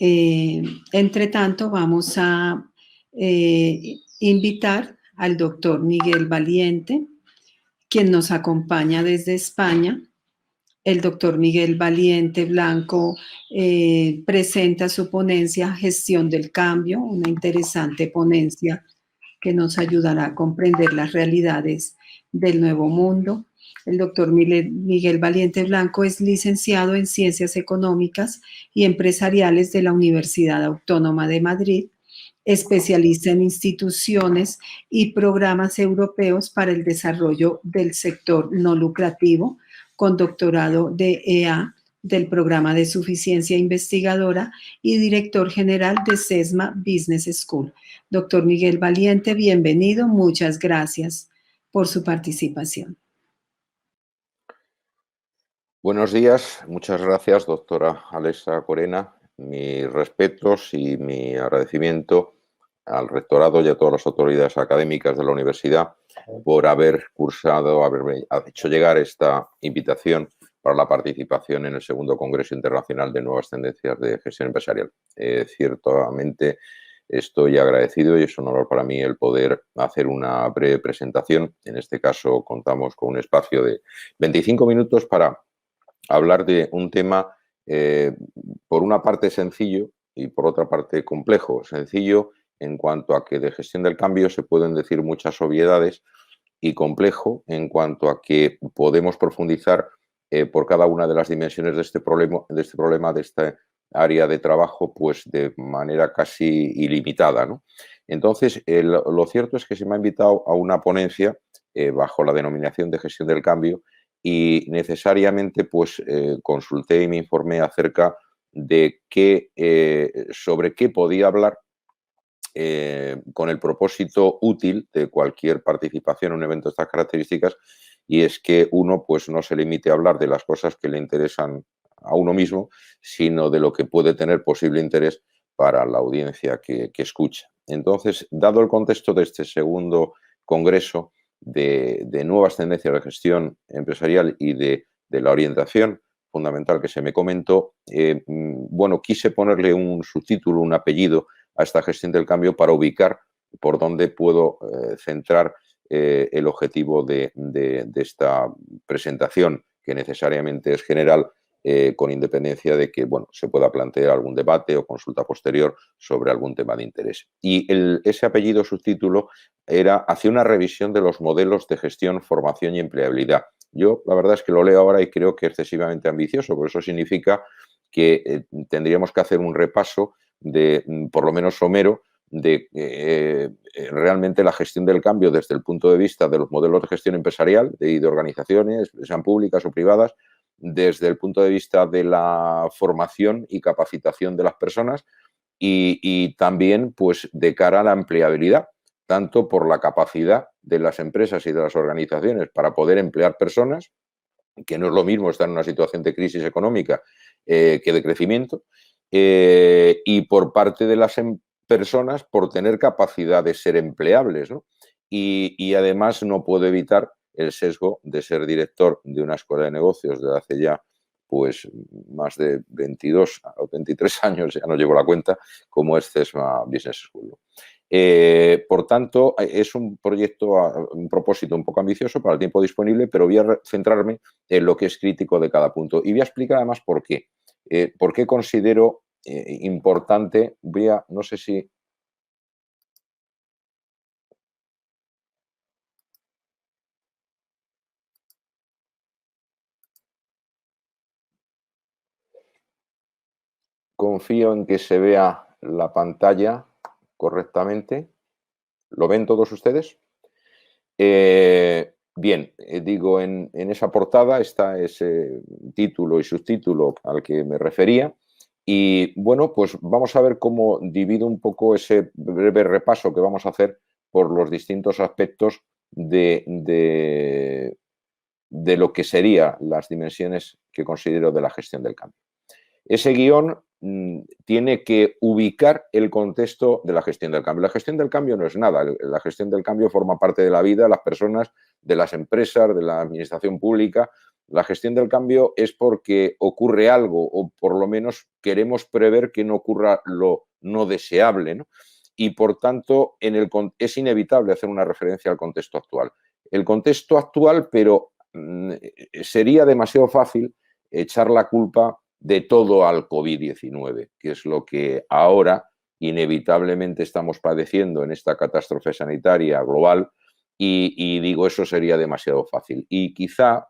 Entre tanto, vamos a invitar al doctor Miguel Valiente, quien nos acompaña desde España. El doctor Miguel Valiente Blanco presenta su ponencia Gestión del Cambio, una interesante ponencia que nos ayudará a comprender las realidades del nuevo mundo. El doctor Miguel Valiente Blanco es licenciado en Ciencias Económicas y Empresariales de la Universidad Autónoma de Madrid, especialista en instituciones y programas europeos para el desarrollo del sector no lucrativo, con doctorado de EA del Programa de Suficiencia Investigadora y director general de SESMA Business School. Doctor Miguel Valiente, bienvenido. Muchas gracias por su participación. Buenos días. Muchas gracias, doctora Alexa Corena. Mis respetos y mi agradecimiento al rectorado y a todas las autoridades académicas de la universidad por haberme hecho llegar esta invitación para la participación en el segundo Congreso Internacional de Nuevas Tendencias de Gestión Empresarial. Ciertamente estoy agradecido y es un honor para mí el poder hacer una breve presentación. En este caso contamos con un espacio de 25 minutos para hablar de un tema por una parte sencillo y por otra parte complejo. Sencillo en cuanto a que de gestión del cambio se pueden decir muchas obviedades y complejo en cuanto a que podemos profundizar por cada una de las dimensiones de este problema, de esta área de trabajo, pues de manera casi ilimitada, ¿no? Entonces, lo cierto es que se me ha invitado a una ponencia bajo la denominación de gestión del cambio y necesariamente pues consulté y me informé acerca de sobre qué podía hablar con el propósito útil de cualquier participación en un evento de estas características, y es que uno pues no se limite a hablar de las cosas que le interesan a uno mismo, sino de lo que puede tener posible interés para la audiencia que escucha. Entonces, dado el contexto de este segundo congreso de nuevas tendencias de gestión empresarial y de la orientación fundamental que se me comentó, bueno, quise ponerle un subtítulo, un apellido a esta gestión del cambio para ubicar por dónde puedo centrar el objetivo de esta presentación, que necesariamente es general, con independencia de que bueno, se pueda plantear algún debate o consulta posterior sobre algún tema de interés. Y ese apellido subtítulo hacía una revisión de los modelos de gestión, formación y empleabilidad. Yo la verdad es que lo leo ahora y creo que es excesivamente ambicioso, porque eso significa que tendríamos que hacer un repaso de, por lo menos somero, de realmente la gestión del cambio desde el punto de vista de los modelos de gestión empresarial y de organizaciones, sean públicas o privadas, desde el punto de vista de la formación y capacitación de las personas y también pues de cara a la empleabilidad, tanto por la capacidad de las empresas y de las organizaciones para poder emplear personas, que no es lo mismo estar en una situación de crisis económica que de crecimiento, y por parte de las personas por tener capacidad de ser empleables, ¿no? Y además no puedo evitar el sesgo de ser director de una escuela de negocios desde hace ya pues más de 22 o 23 años, ya no llevo la cuenta, como es SESMA Business School. Por tanto, es un proyecto, un propósito un poco ambicioso para el tiempo disponible, pero voy a centrarme en lo que es crítico de cada punto. Y voy a explicar además por qué. ¿Por qué considero importante? No sé si... Confío en que se vea la pantalla correctamente. ¿Lo ven todos ustedes? Bien, digo, en esa portada está ese título y subtítulo al que me refería. Y bueno, pues vamos a ver cómo divido un poco ese breve repaso que vamos a hacer por los distintos aspectos de lo que serían las dimensiones que considero de la gestión del cambio. Ese guión tiene que ubicar el contexto de la gestión del cambio. La gestión del cambio no es nada. La gestión del cambio forma parte de la vida de las personas, de las empresas, de la administración pública, La gestión del cambio es porque ocurre algo o por lo menos queremos prever que no ocurra lo no deseable, ¿no? Y por tanto es inevitable hacer una referencia al contexto actual. El contexto actual, pero sería demasiado fácil echar la culpa de todo al COVID-19, que es lo que ahora inevitablemente estamos padeciendo en esta catástrofe sanitaria global. Y digo, eso sería demasiado fácil. Y quizá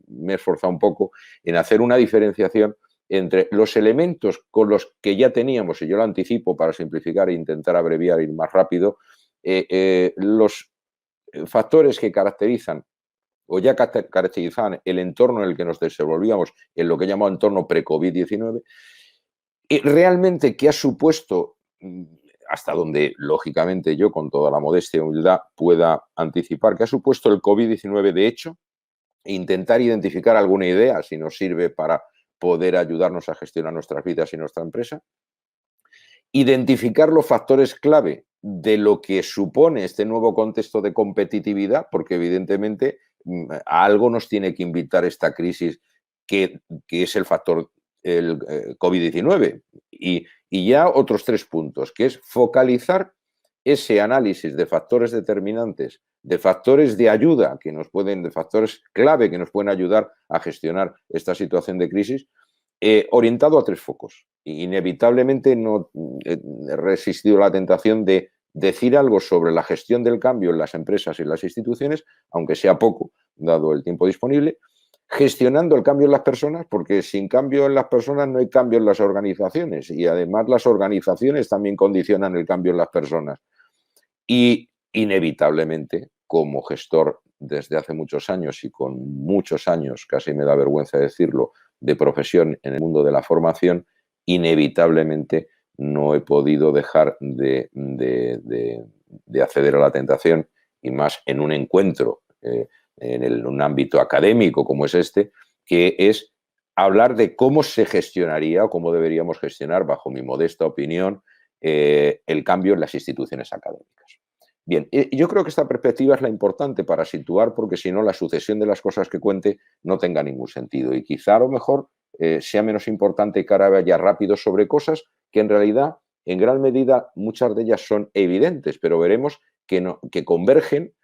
me he esforzado un poco en hacer una diferenciación entre los elementos con los que ya teníamos, y yo lo anticipo para simplificar e intentar abreviar y ir más rápido, los factores que caracterizan o ya caracterizaban el entorno en el que nos desenvolvíamos, en lo que llamo entorno pre-COVID-19, y realmente qué ha supuesto, hasta donde lógicamente yo con toda la modestia y humildad pueda anticipar, qué ha supuesto el COVID-19 de hecho, e intentar identificar alguna idea si nos sirve para poder ayudarnos a gestionar nuestras vidas y nuestra empresa, identificar los factores clave de lo que supone este nuevo contexto de competitividad, porque evidentemente a algo nos tiene que invitar esta crisis que es el factor el COVID-19. Y ya otros 3 puntos, que es focalizar ese análisis de factores determinantes, de factores de ayuda de factores clave que nos pueden ayudar a gestionar esta situación de crisis, orientado a 3 focos. Inevitablemente no he resistido la tentación de decir algo sobre la gestión del cambio en las empresas y las instituciones, aunque sea poco, dado el tiempo disponible, gestionando el cambio en las personas, porque sin cambio en las personas no hay cambio en las organizaciones y además las organizaciones también condicionan el cambio en las personas. Y inevitablemente, como gestor desde hace muchos años y con muchos años, casi me da vergüenza decirlo, de profesión en el mundo de la formación, inevitablemente no he podido dejar de acceder a la tentación, y más en un encuentro en un ámbito académico como es este, que es hablar de cómo se gestionaría o cómo deberíamos gestionar, bajo mi modesta opinión, el cambio en las instituciones académicas. Bien, yo creo que esta perspectiva es la importante para situar, porque si no la sucesión de las cosas que cuente no tenga ningún sentido y quizá a lo mejor sea menos importante que ahora vaya rápido sobre cosas que en realidad en gran medida muchas de ellas son evidentes, pero veremos que convergen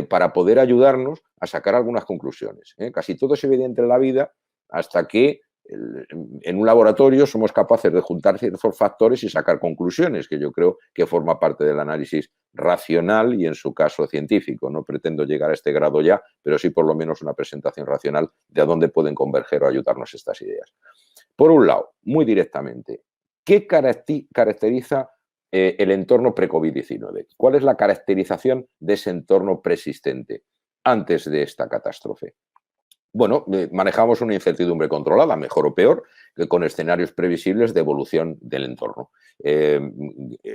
para poder ayudarnos a sacar algunas conclusiones. Casi todo es evidente en la vida hasta que en un laboratorio somos capaces de juntar ciertos factores y sacar conclusiones, que yo creo que forma parte del análisis racional y en su caso científico. No pretendo llegar a este grado ya, pero sí por lo menos una presentación racional de a dónde pueden converger o ayudarnos estas ideas. Por un lado, muy directamente, ¿qué caracteriza el entorno pre-COVID-19? ¿Cuál es la caracterización de ese entorno persistente antes de esta catástrofe? Bueno, manejamos una incertidumbre controlada, mejor o peor, con escenarios previsibles de evolución del entorno.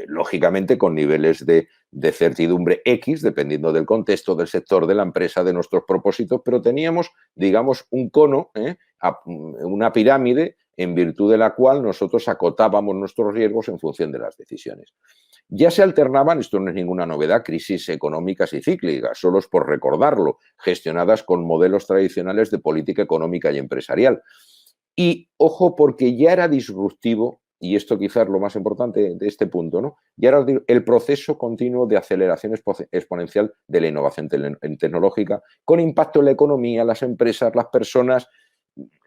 Lógicamente con niveles de certidumbre X, dependiendo del contexto, del sector, de la empresa, de nuestros propósitos, pero teníamos, digamos, un cono, una pirámide en virtud de la cual nosotros acotábamos nuestros riesgos en función de las decisiones. Ya se alternaban, esto no es ninguna novedad, crisis económicas y cíclicas, solo es por recordarlo, gestionadas con modelos tradicionales de política económica y empresarial. Y ojo, porque ya era disruptivo, y esto quizás es lo más importante de este punto, ¿no? Ya era el proceso continuo de aceleración exponencial de la innovación tecnológica, con impacto en la economía, las empresas, las personas.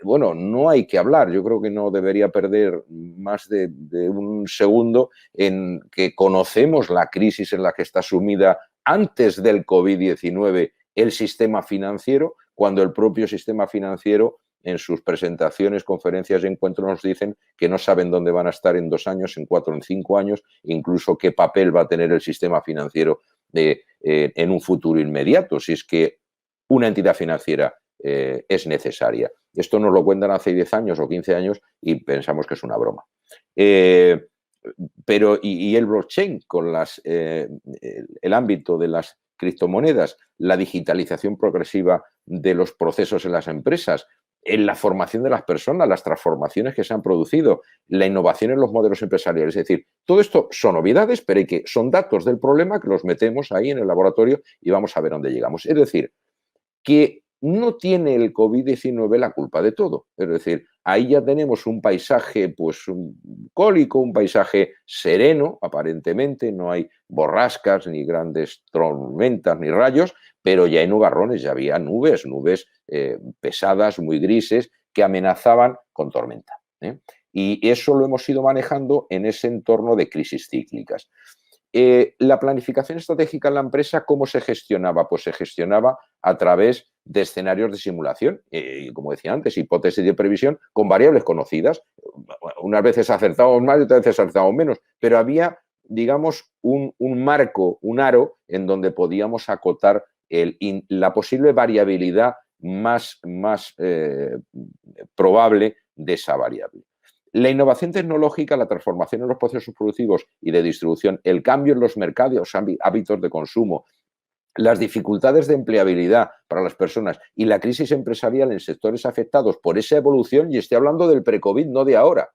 Bueno, no hay que hablar, yo creo que no debería perder más de un segundo en que conocemos la crisis en la que está sumida antes del COVID-19 el sistema financiero, cuando el propio sistema financiero en sus presentaciones, conferencias y encuentros nos dicen que no saben dónde van a estar en 2 años, en 4, en 5 años, incluso qué papel va a tener el sistema financiero en un futuro inmediato, si es que una entidad financiera es necesaria. Esto nos lo cuentan hace 10 años o 15 años y pensamos que es una broma. Pero el blockchain con el ámbito de las criptomonedas, la digitalización progresiva de los procesos en las empresas, en la formación de las personas, las transformaciones que se han producido, la innovación en los modelos empresariales. Es decir, todo esto son novedades, pero son datos del problema que los metemos ahí en el laboratorio y vamos a ver dónde llegamos. Es decir, que no tiene el COVID-19 la culpa de todo. Es decir, ahí ya tenemos un paisaje pues bucólico, un paisaje sereno, aparentemente, no hay borrascas, ni grandes tormentas, ni rayos, pero ya hay nubarrones, ya había nubes pesadas, muy grises, que amenazaban con tormenta. Y eso lo hemos ido manejando en ese entorno de crisis cíclicas. La planificación estratégica en la empresa, ¿cómo se gestionaba? Pues se gestionaba a través de escenarios de simulación, y como decía antes, hipótesis de previsión con variables conocidas. Unas veces acertábamos más y otras veces acertábamos menos, pero había, digamos, un marco, un aro en donde podíamos acotar la posible variabilidad más probable de esa variable. La innovación tecnológica, la transformación en los procesos productivos y de distribución, el cambio en los mercados, hábitos de consumo, las dificultades de empleabilidad para las personas y la crisis empresarial en sectores afectados por esa evolución, y estoy hablando del pre-COVID, no de ahora,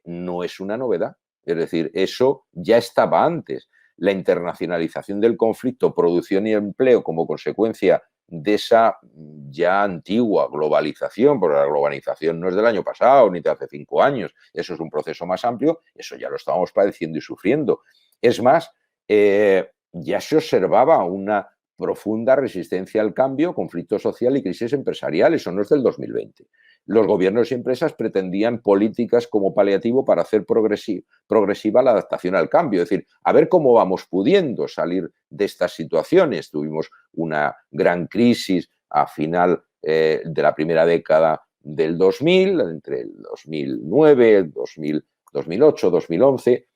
no es una novedad. Es decir, eso ya estaba antes. La internacionalización del conflicto, producción y empleo como consecuencia de esa ya antigua globalización, porque la globalización no es del año pasado ni de hace 5 años, eso es un proceso más amplio, eso ya lo estábamos padeciendo y sufriendo. Es más, ya se observaba una profunda resistencia al cambio, conflicto social y crisis empresarial, eso no es del 2020. Los gobiernos y empresas pretendían políticas como paliativo para hacer progresiva la adaptación al cambio, es decir, a ver cómo vamos pudiendo salir de estas situaciones. Tuvimos una gran crisis a final de la primera década del 2000, entre el 2009, 2008, 2011,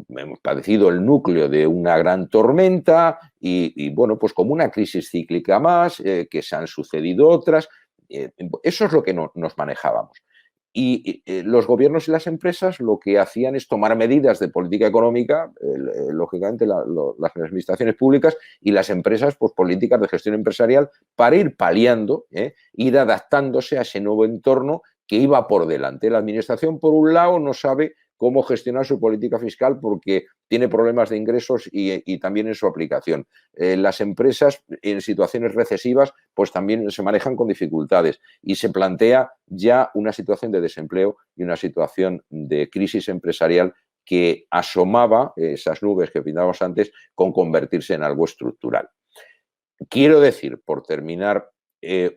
hemos padecido el núcleo de una gran tormenta y bueno, pues como una crisis cíclica más, que se han sucedido otras. Eso es lo que nos manejábamos. Y los gobiernos y las empresas lo que hacían es tomar medidas de política económica, lógicamente las administraciones públicas y las empresas, pues políticas de gestión empresarial para ir paliando, ir adaptándose a ese nuevo entorno que iba por delante. La administración, por un lado, no sabe cómo gestionar su política fiscal porque tiene problemas de ingresos y también en su aplicación. Las empresas en situaciones recesivas pues también se manejan con dificultades y se plantea ya una situación de desempleo y una situación de crisis empresarial que asomaba esas nubes que pintábamos antes con convertirse en algo estructural. Quiero decir, por terminar,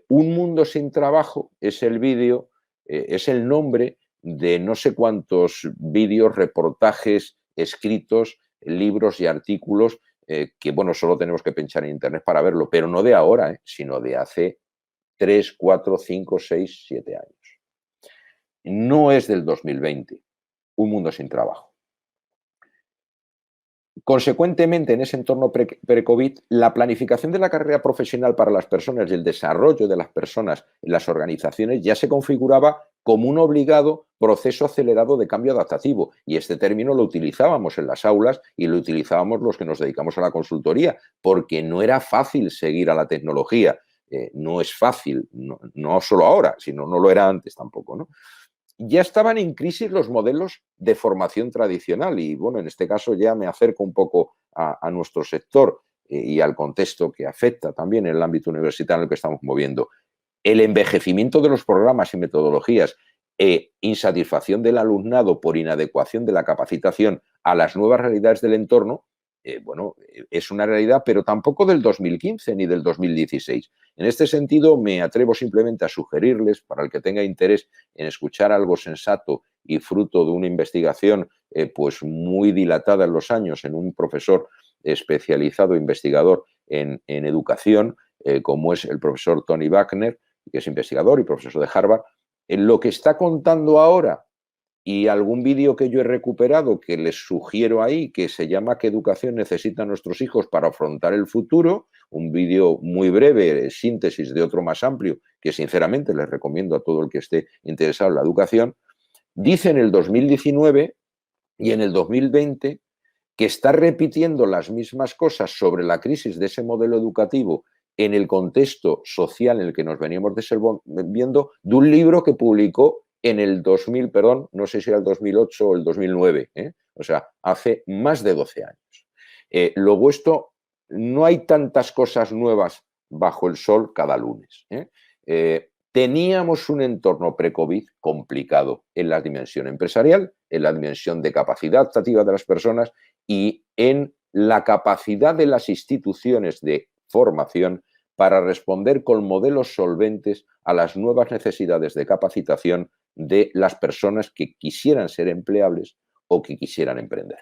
Un mundo sin trabajo es el vídeo, es el nombre de no sé cuántos vídeos, reportajes, escritos, libros y artículos que, bueno, solo tenemos que pinchar en internet para verlo, pero no de ahora, sino de hace 3, 4, 5, 6, 7 años. No es del 2020, Un mundo sin trabajo. Consecuentemente, en ese entorno pre-COVID, la planificación de la carrera profesional para las personas y el desarrollo de las personas en las organizaciones ya se configuraba como un obligado proceso acelerado de cambio adaptativo. Y este término lo utilizábamos en las aulas y lo utilizábamos los que nos dedicamos a la consultoría, porque no era fácil seguir a la tecnología. No es fácil, no solo ahora, sino no lo era antes tampoco, ¿no? Ya estaban en crisis los modelos de formación tradicional y, bueno, en este caso ya me acerco un poco a nuestro sector y al contexto que afecta también en el ámbito universitario en el que estamos moviendo. El envejecimiento de los programas y metodologías, insatisfacción del alumnado por inadecuación de la capacitación a las nuevas realidades del entorno, bueno, es una realidad, pero tampoco del 2015 ni del 2016. En este sentido, me atrevo simplemente a sugerirles, para el que tenga interés en escuchar algo sensato y fruto de una investigación pues muy dilatada en los años en un profesor especializado, investigador en educación, como es el profesor Tony Buckner, que es investigador y profesor de Harvard, lo que está contando ahora y algún vídeo que yo he recuperado que les sugiero ahí, que se llama ¿Qué educación necesitan nuestros hijos para afrontar el futuro? Un vídeo muy breve, síntesis de otro más amplio, que sinceramente les recomiendo a todo el que esté interesado en la educación. Dice en el 2019 y en el 2020 que está repitiendo las mismas cosas sobre la crisis de ese modelo educativo en el contexto social en el que nos veníamos desenvolviendo, de un libro que publicó en el 2000, perdón, no sé si era el 2008 o el 2009, o sea, hace más de 12 años. Luego esto, no hay tantas cosas nuevas bajo el sol cada lunes. Teníamos un entorno pre-COVID complicado en la dimensión empresarial, en la dimensión de capacidad adaptativa de las personas y en la capacidad de las instituciones de formación para responder con modelos solventes a las nuevas necesidades de capacitación de las personas que quisieran ser empleables o que quisieran emprender.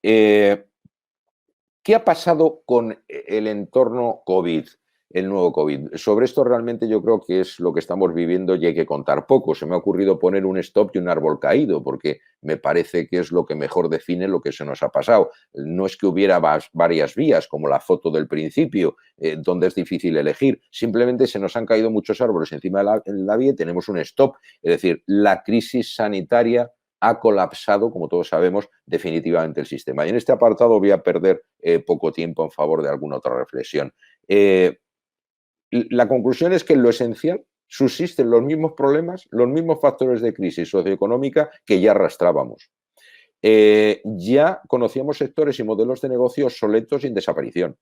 ¿Qué ha pasado con el entorno COVID, el nuevo COVID? Sobre esto realmente yo creo que es lo que estamos viviendo y hay que contar poco. Se me ha ocurrido poner un stop y un árbol caído porque me parece que es lo que mejor define lo que se nos ha pasado. No es que hubiera varias vías, como la foto del principio, donde es difícil elegir. Simplemente se nos han caído muchos árboles encima de la vía y tenemos un stop. Es decir, la crisis sanitaria ha colapsado, como todos sabemos, definitivamente el sistema. Y en este apartado voy a perder poco tiempo en favor de alguna otra reflexión. La conclusión es que en lo esencial subsisten los mismos problemas, los mismos factores de crisis socioeconómica que ya arrastrábamos. Ya conocíamos sectores y modelos de negocio obsoletos y en desaparición.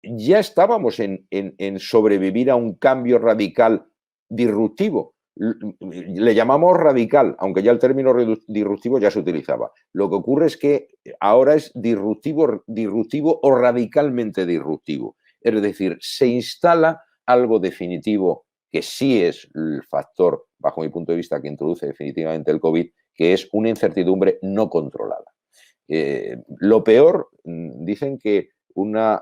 Ya estábamos en sobrevivir a un cambio radical disruptivo. Le llamamos radical, aunque ya el término disruptivo ya se utilizaba. Lo que ocurre es que ahora es disruptivo o radicalmente disruptivo. Es decir, se instala algo definitivo que sí es el factor, bajo mi punto de vista, que introduce definitivamente el COVID, que es una incertidumbre no controlada. Lo peor, dicen que una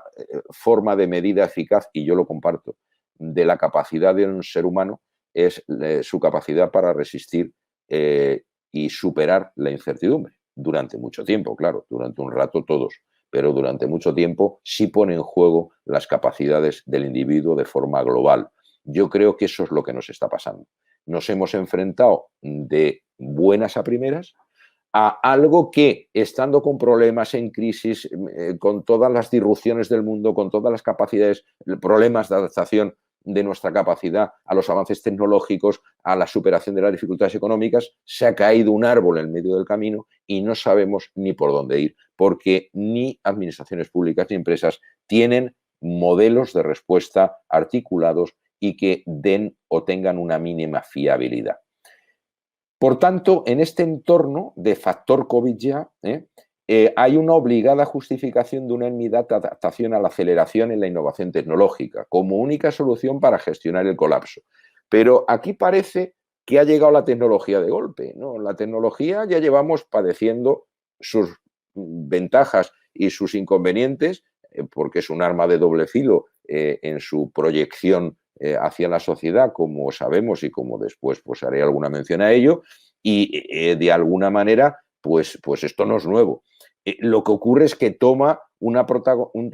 forma de medida eficaz, y yo lo comparto, de la capacidad de un ser humano es su capacidad para resistir y superar la incertidumbre. Durante mucho tiempo, claro, durante un rato todos, pero durante mucho tiempo sí pone en juego las capacidades del individuo de forma global. Yo creo que eso es lo que nos está pasando. Nos hemos enfrentado de buenas a primeras a algo que, estando con problemas, en crisis, con todas las disrupciones del mundo, con todas las capacidades, problemas de adaptación de nuestra capacidad a los avances tecnológicos, a la superación de las dificultades económicas, se ha caído un árbol en medio del camino y no sabemos ni por dónde ir, porque ni administraciones públicas ni empresas tienen modelos de respuesta articulados y que den o tengan una mínima fiabilidad. Por tanto, en este entorno de factor COVID ya, hay una obligada justificación de una inmediata adaptación a la aceleración en la innovación tecnológica como única solución para gestionar el colapso. Pero aquí parece que ha llegado la tecnología de golpe, ¿no? La tecnología ya llevamos padeciendo sus ventajas y sus inconvenientes, porque es un arma de doble filo en su proyección hacia la sociedad, como sabemos y como después pues haré alguna mención a ello, y de alguna manera pues esto no es nuevo. Lo que ocurre es que toma un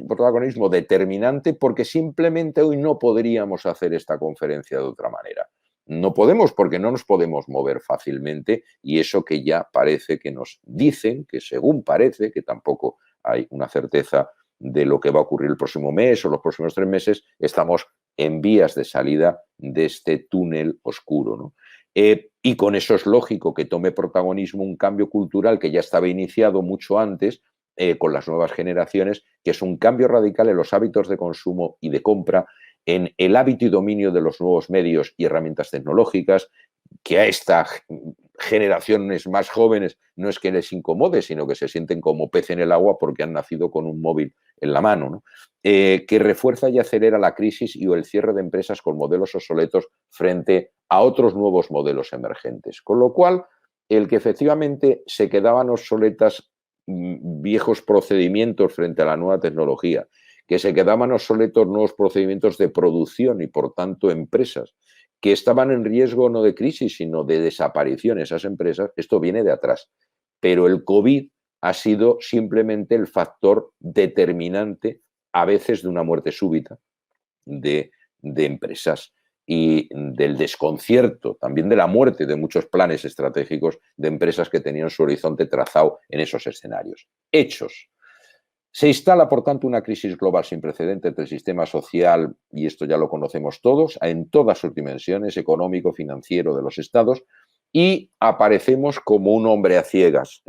protagonismo determinante porque simplemente hoy no podríamos hacer esta conferencia de otra manera. No podemos porque no nos podemos mover fácilmente y eso que ya parece que nos dicen, que según parece, que tampoco hay una certeza de lo que va a ocurrir el próximo mes o los próximos 3 meses, estamos en vías de salida de este túnel oscuro, ¿no? Y con eso es lógico que tome protagonismo un cambio cultural que ya estaba iniciado mucho antes con las nuevas generaciones, que es un cambio radical en los hábitos de consumo y de compra, en el hábito y dominio de los nuevos medios y herramientas tecnológicas, que a estas generaciones más jóvenes no es que les incomode, sino que se sienten como pez en el agua porque han nacido con un móvil en la mano, ¿no? Que refuerza y acelera la crisis y el cierre de empresas con modelos obsoletos frente a otros nuevos modelos emergentes. Con lo cual, el que efectivamente se quedaban obsoletas viejos procedimientos frente a la nueva tecnología, que se quedaban obsoletos nuevos procedimientos de producción y, por tanto, empresas que estaban en riesgo no de crisis, sino de desaparición esas empresas, esto viene de atrás. Pero el COVID ha sido simplemente el factor determinante, a veces de una muerte súbita, de empresas y del desconcierto, también de la muerte de muchos planes estratégicos de empresas que tenían su horizonte trazado en esos escenarios. Hechos. Se instala, por tanto, una crisis global sin precedentes entre el sistema social, y esto ya lo conocemos todos, en todas sus dimensiones, económico, financiero, de los estados, y aparecemos como un hombre a ciegas.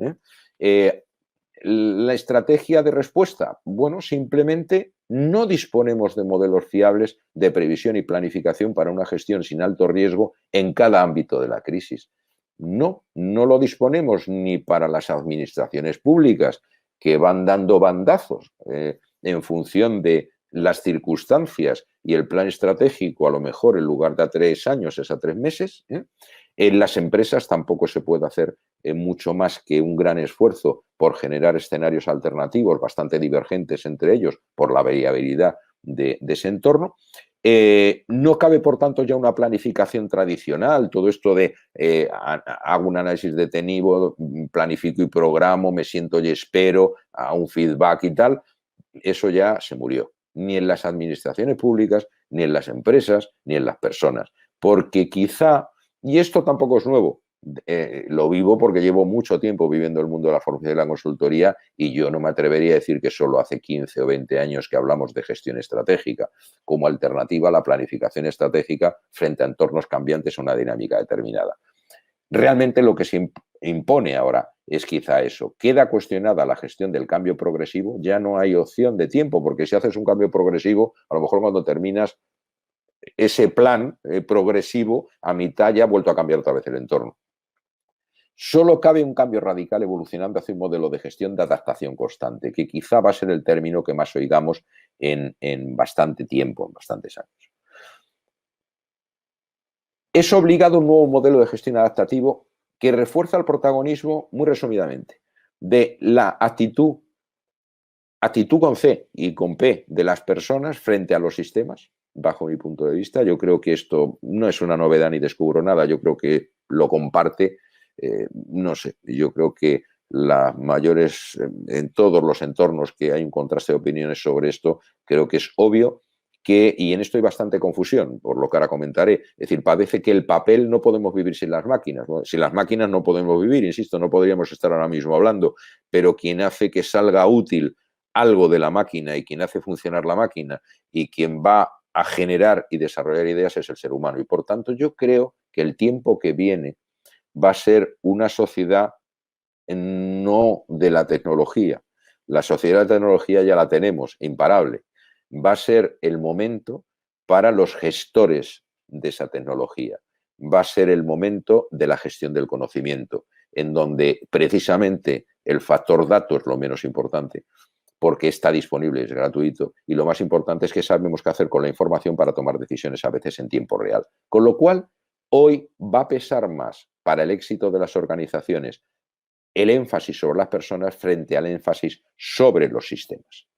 La estrategia de respuesta, bueno, simplemente no disponemos de modelos fiables de previsión y planificación para una gestión sin alto riesgo en cada ámbito de la crisis. No lo disponemos ni para las administraciones públicas, que van dando bandazos en función de las circunstancias, y el plan estratégico a lo mejor en lugar de a 3 años es a 3 meses. En las empresas tampoco se puede hacer mucho más que un gran esfuerzo por generar escenarios alternativos bastante divergentes entre ellos por la variabilidad de ese entorno. No cabe, por tanto, ya una planificación tradicional, todo esto de hago un análisis detenido, planifico y programo, me siento y espero a un feedback y tal. Eso ya se murió, ni en las administraciones públicas, ni en las empresas, ni en las personas, porque quizá, y esto tampoco es nuevo, lo vivo porque llevo mucho tiempo viviendo el mundo de la formación y la consultoría, y yo no me atrevería a decir que solo hace 15 o 20 años que hablamos de gestión estratégica como alternativa a la planificación estratégica frente a entornos cambiantes o una dinámica determinada. Realmente lo que se impone ahora es quizá eso. Queda cuestionada la gestión del cambio progresivo, ya no hay opción de tiempo, porque si haces un cambio progresivo, a lo mejor cuando terminas ese plan progresivo, a mitad ya ha vuelto a cambiar otra vez el entorno. Solo cabe un cambio radical evolucionando hacia un modelo de gestión de adaptación constante, que quizá va a ser el término que más oigamos en bastante tiempo, en bastantes años. Es obligado un nuevo modelo de gestión adaptativo que refuerza el protagonismo, muy resumidamente, de la actitud con C y con P de las personas frente a los sistemas, bajo mi punto de vista. Yo creo que esto no es una novedad ni descubro nada, yo creo que lo comparte, no sé, yo creo que las mayores, en todos los entornos que hay un contraste de opiniones sobre esto, creo que es obvio que, y en esto hay bastante confusión, por lo que ahora comentaré, es decir, parece que el papel no podemos vivir sin las máquinas. Bueno, sin las máquinas no podemos vivir, insisto, no podríamos estar ahora mismo hablando, pero quien hace que salga útil algo de la máquina y quien hace funcionar la máquina y quien va a generar y desarrollar ideas es el ser humano. Y por tanto yo creo que el tiempo que viene va a ser una sociedad no de la tecnología. La sociedad de la tecnología ya la tenemos, imparable. Va a ser el momento para los gestores de esa tecnología. Va a ser el momento de la gestión del conocimiento, en donde precisamente el factor dato es lo menos importante, porque está disponible, es gratuito, y lo más importante es que sabemos qué hacer con la información para tomar decisiones a veces en tiempo real. Con lo cual, hoy va a pesar más para el éxito de las organizaciones el énfasis sobre las personas frente al énfasis sobre los sistemas.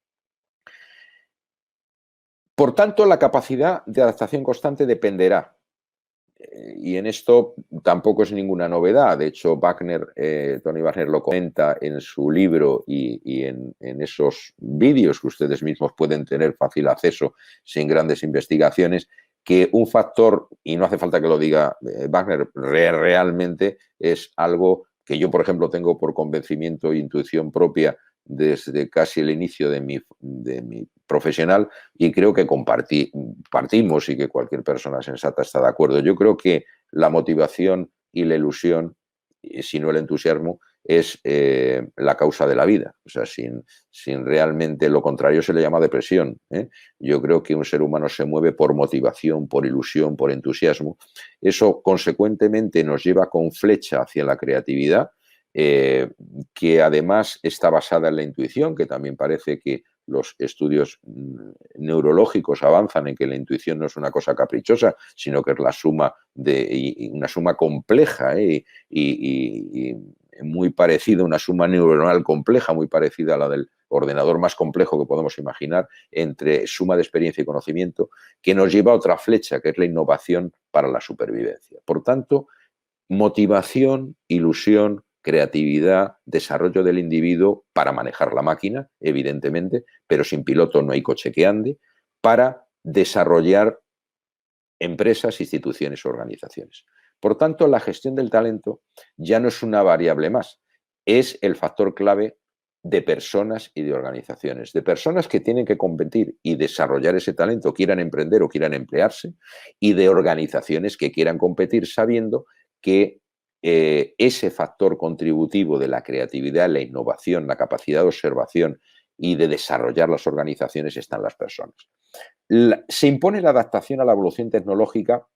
Por tanto, la capacidad de adaptación constante dependerá, y en esto tampoco es ninguna novedad. De hecho, Tony Wagner lo comenta en su libro y en esos vídeos que ustedes mismos pueden tener fácil acceso sin grandes investigaciones, que un factor, y no hace falta que lo diga Wagner, realmente es algo que yo, por ejemplo, tengo por convencimiento e intuición propia desde casi el inicio de mi profesional, y creo que partimos y que cualquier persona sensata está de acuerdo. Yo creo que la motivación y la ilusión, si no el entusiasmo, es la causa de la vida. O sea, sin realmente lo contrario se le llama depresión. Yo creo que un ser humano se mueve por motivación, por ilusión, por entusiasmo. Eso, consecuentemente, nos lleva con flecha hacia la creatividad, que además está basada en la intuición, que también parece que los estudios neurológicos avanzan en que la intuición no es una cosa caprichosa, sino que es la suma de una suma compleja y muy parecida, una suma neuronal compleja, muy parecida a la del ordenador más complejo que podemos imaginar, entre suma de experiencia y conocimiento, que nos lleva a otra flecha, que es la innovación para la supervivencia. Por tanto, motivación, ilusión, creatividad, desarrollo del individuo para manejar la máquina, evidentemente, pero sin piloto no hay coche que ande, para desarrollar empresas, instituciones o organizaciones. Por tanto, la gestión del talento ya no es una variable más, es el factor clave de personas y de organizaciones, de personas que tienen que competir y desarrollar ese talento, quieran emprender o quieran emplearse, y de organizaciones que quieran competir sabiendo que ese factor contributivo de la creatividad, la innovación, la capacidad de observación y de desarrollar las organizaciones está en las personas. Se impone la adaptación a la evolución tecnológica,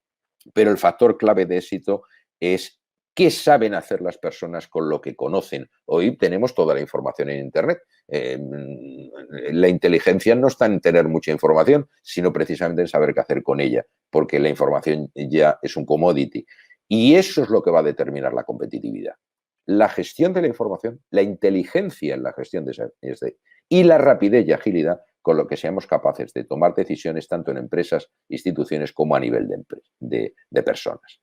pero el factor clave de éxito es qué saben hacer las personas con lo que conocen. Hoy tenemos toda la información en Internet. La inteligencia no está en tener mucha información, sino precisamente en saber qué hacer con ella, porque la información ya es un commodity. Y eso es lo que va a determinar la competitividad. La gestión de la información, la inteligencia en la gestión de esa, y la rapidez y agilidad con lo que seamos capaces de tomar decisiones tanto en empresas, instituciones, como a nivel de personas.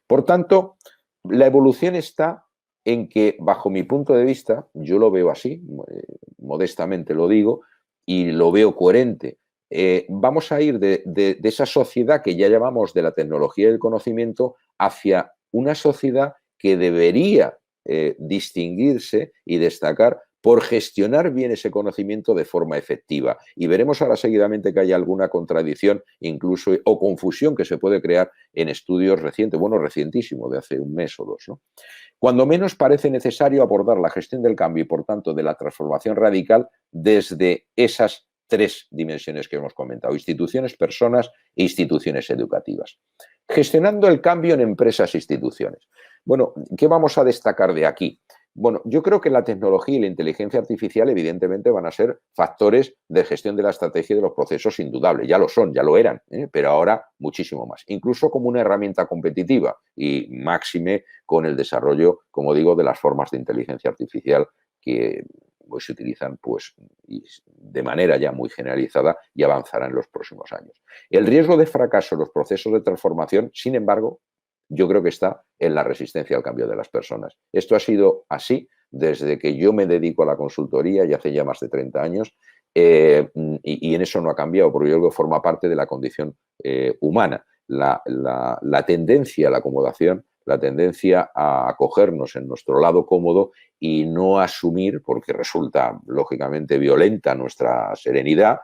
Por tanto, la evolución está en que, bajo mi punto de vista, yo lo veo así, modestamente lo digo, y lo veo coherente. Vamos a ir de esa sociedad que ya llamamos de la tecnología y del conocimiento hacia una sociedad que debería distinguirse y destacar por gestionar bien ese conocimiento de forma efectiva. Y veremos ahora seguidamente que hay alguna contradicción incluso o confusión que se puede crear en estudios recientes, bueno, recientísimo, de hace un mes o dos, ¿no? Cuando menos parece necesario abordar la gestión del cambio y, por tanto, de la transformación radical desde esas tres dimensiones que hemos comentado: instituciones, personas e instituciones educativas. Gestionando el cambio en empresas e instituciones. Bueno, ¿qué vamos a destacar de aquí? Bueno, yo creo que la tecnología y la inteligencia artificial evidentemente van a ser factores de gestión de la estrategia y de los procesos indudable. Ya lo son, ya lo eran, pero ahora muchísimo más. Incluso como una herramienta competitiva y máxime con el desarrollo, como digo, de las formas de inteligencia artificial que pues, se utilizan pues, de manera ya muy generalizada y avanzarán en los próximos años. El riesgo de fracaso en los procesos de transformación, sin embargo, yo creo que está en la resistencia al cambio de las personas. Esto ha sido así desde que yo me dedico a la consultoría y hace ya más de 30 años y en eso no ha cambiado, porque yo creo que forma parte de la condición humana. La tendencia a la acomodación, la tendencia a acogernos en nuestro lado cómodo y no asumir, porque resulta lógicamente violenta nuestra serenidad,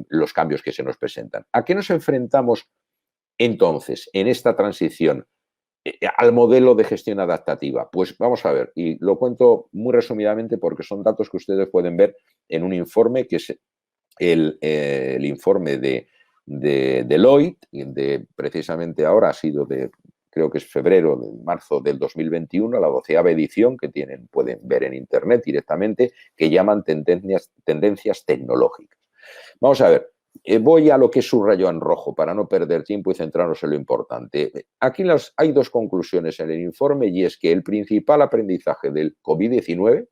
los cambios que se nos presentan. ¿A qué nos enfrentamos entonces, en esta transición al modelo de gestión adaptativa? Pues vamos a ver, y lo cuento muy resumidamente porque son datos que ustedes pueden ver en un informe que es el informe de Deloitte, precisamente ahora ha sido creo que es febrero, marzo del 2021, la 12ª edición que pueden ver en internet directamente, que llaman tendencias tecnológicas. Vamos a ver. Voy a lo que subrayó en rojo para no perder tiempo y centrarnos en lo importante. Aquí hay dos conclusiones en el informe, y es que el principal aprendizaje del COVID-19,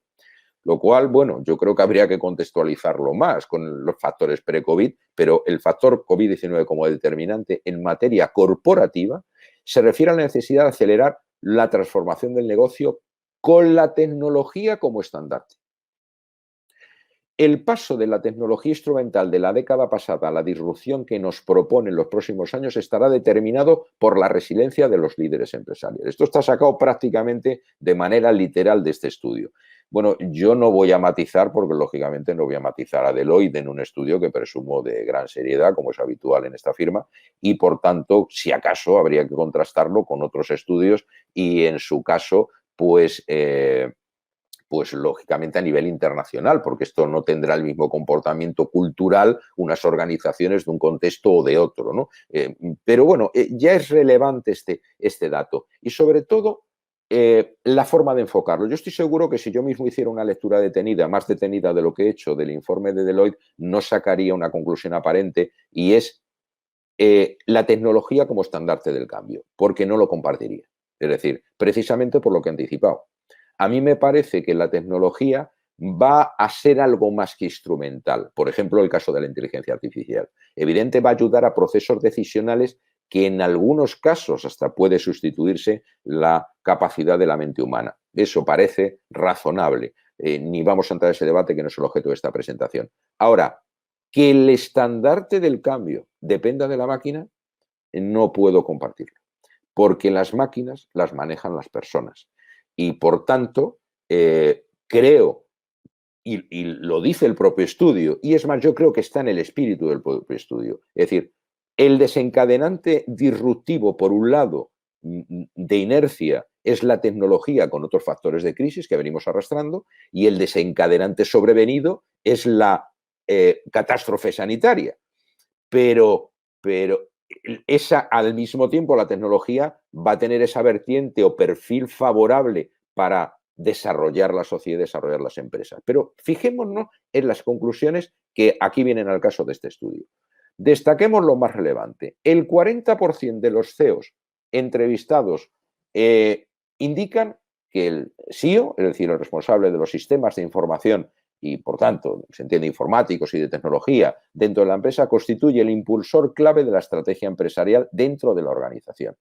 lo cual, bueno, yo creo que habría que contextualizarlo más con los factores pre-COVID, pero el factor COVID-19 como determinante en materia corporativa se refiere a la necesidad de acelerar la transformación del negocio con la tecnología como estandarte. El paso de la tecnología instrumental de la década pasada a la disrupción que nos propone en los próximos años estará determinado por la resiliencia de los líderes empresariales. Esto está sacado prácticamente de manera literal de este estudio. Bueno, yo no voy a matizar, porque lógicamente no voy a matizar a Deloitte en un estudio que presumo de gran seriedad, como es habitual en esta firma, y por tanto, si acaso, habría que contrastarlo con otros estudios y en su caso, pues lógicamente a nivel internacional, porque esto no tendrá el mismo comportamiento cultural unas organizaciones de un contexto o de otro, ¿no? Pero bueno, ya es relevante este dato y sobre todo la forma de enfocarlo. Yo estoy seguro que si yo mismo hiciera una lectura detenida, más detenida de lo que he hecho del informe de Deloitte, no sacaría una conclusión aparente, y es la tecnología como estandarte del cambio, porque no lo compartiría. Es decir, precisamente por lo que he anticipado. A mí me parece que la tecnología va a ser algo más que instrumental. Por ejemplo, el caso de la inteligencia artificial. Evidente va a ayudar a procesos decisionales que en algunos casos hasta puede sustituirse la capacidad de la mente humana. Eso parece razonable. Ni vamos a entrar en ese debate, que no es el objeto de esta presentación. Ahora, que el estandarte del cambio dependa de la máquina, no puedo compartirlo, porque las máquinas las manejan las personas. Y por tanto, creo, y lo dice el propio estudio, y es más, yo creo que está en el espíritu del propio estudio, es decir, el desencadenante disruptivo, por un lado, de inercia es la tecnología con otros factores de crisis que venimos arrastrando y el desencadenante sobrevenido es la catástrofe sanitaria. Pero al mismo tiempo la tecnología va a tener esa vertiente o perfil favorable para desarrollar la sociedad y desarrollar las empresas. Pero fijémonos en las conclusiones que aquí vienen al caso de este estudio. Destaquemos lo más relevante. El 40% de los CEOs entrevistados indican que el CEO, es decir, el responsable de los sistemas de información y, por tanto, se entiende informáticos y de tecnología dentro de la empresa, constituye el impulsor clave de la estrategia empresarial dentro de la organización.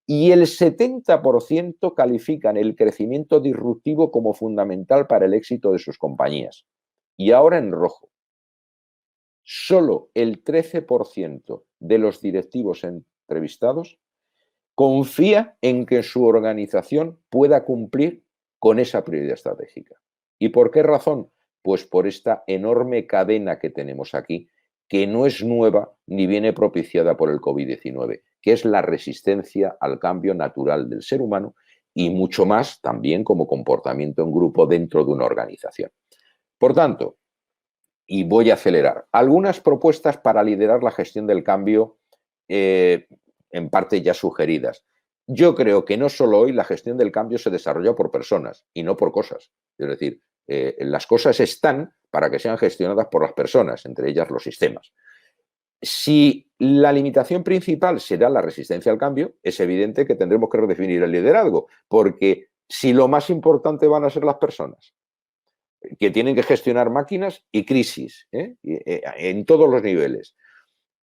Y el 70% califican el crecimiento disruptivo como fundamental para el éxito de sus compañías. Y ahora en rojo. Solo el 13% de los directivos entrevistados confía en que su organización pueda cumplir con esa prioridad estratégica. ¿Y por qué razón? Pues por esta enorme cadena que tenemos aquí, que no es nueva ni viene propiciada por el COVID-19, que es la resistencia al cambio natural del ser humano y mucho más también como comportamiento en grupo dentro de una organización. Por tanto, y voy a acelerar, algunas propuestas para liderar la gestión del cambio en parte ya sugeridas. Yo creo que no solo hoy la gestión del cambio se desarrolla por personas y no por cosas. Es decir, las cosas están para que sean gestionadas por las personas, entre ellas los sistemas. Si la limitación principal será la resistencia al cambio, es evidente que tendremos que redefinir el liderazgo, porque si lo más importante van a ser las personas, que tienen que gestionar máquinas y crisis, en todos los niveles.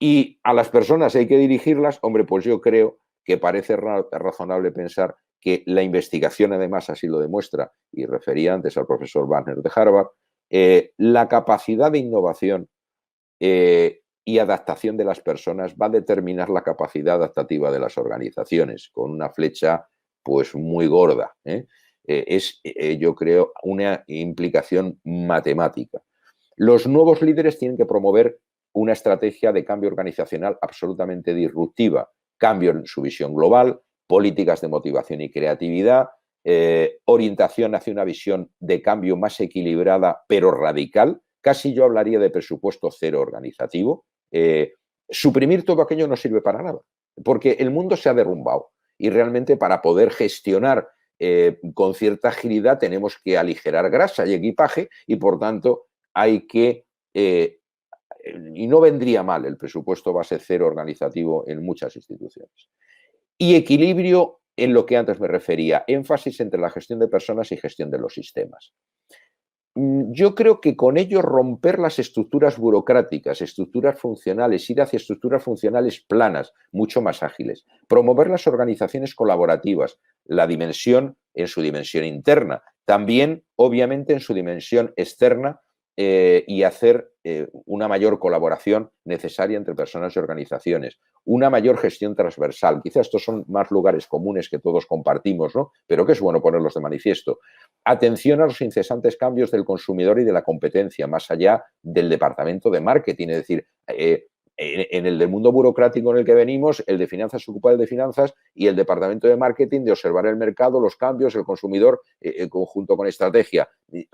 Y a las personas hay que dirigirlas, hombre, pues yo creo que parece razonable pensar que la investigación además así lo demuestra, y refería antes al profesor Wagner de Harvard, la capacidad de innovación y adaptación de las personas va a determinar la capacidad adaptativa de las organizaciones, con una flecha pues muy gorda. Yo creo, una implicación matemática. Los nuevos líderes tienen que promover una estrategia de cambio organizacional absolutamente disruptiva, cambio en su visión global, políticas de motivación y creatividad, orientación hacia una visión de cambio más equilibrada pero radical. Casi yo hablaría de presupuesto cero organizativo. Suprimir todo aquello no sirve para nada, porque el mundo se ha derrumbado y realmente para poder gestionar con cierta agilidad tenemos que aligerar grasa y equipaje y por tanto hay que, y no vendría mal el presupuesto base cero organizativo en muchas instituciones. Y equilibrio en lo que antes me refería, énfasis entre la gestión de personas y gestión de los sistemas. Yo creo que con ello romper las estructuras burocráticas, estructuras funcionales, ir hacia estructuras funcionales planas, mucho más ágiles, promover las organizaciones colaborativas, la dimensión en su dimensión interna, también obviamente en su dimensión externa y hacer una mayor colaboración necesaria entre personas y organizaciones, una mayor gestión transversal. Quizás estos son más lugares comunes que todos compartimos, ¿no? Pero que es bueno ponerlos de manifiesto. Atención a los incesantes cambios del consumidor y de la competencia, más allá del departamento de marketing, es decir, en el del mundo burocrático en el que venimos, el de finanzas se ocupa del de finanzas y el departamento de marketing de observar el mercado, los cambios, el consumidor, conjunto con estrategia.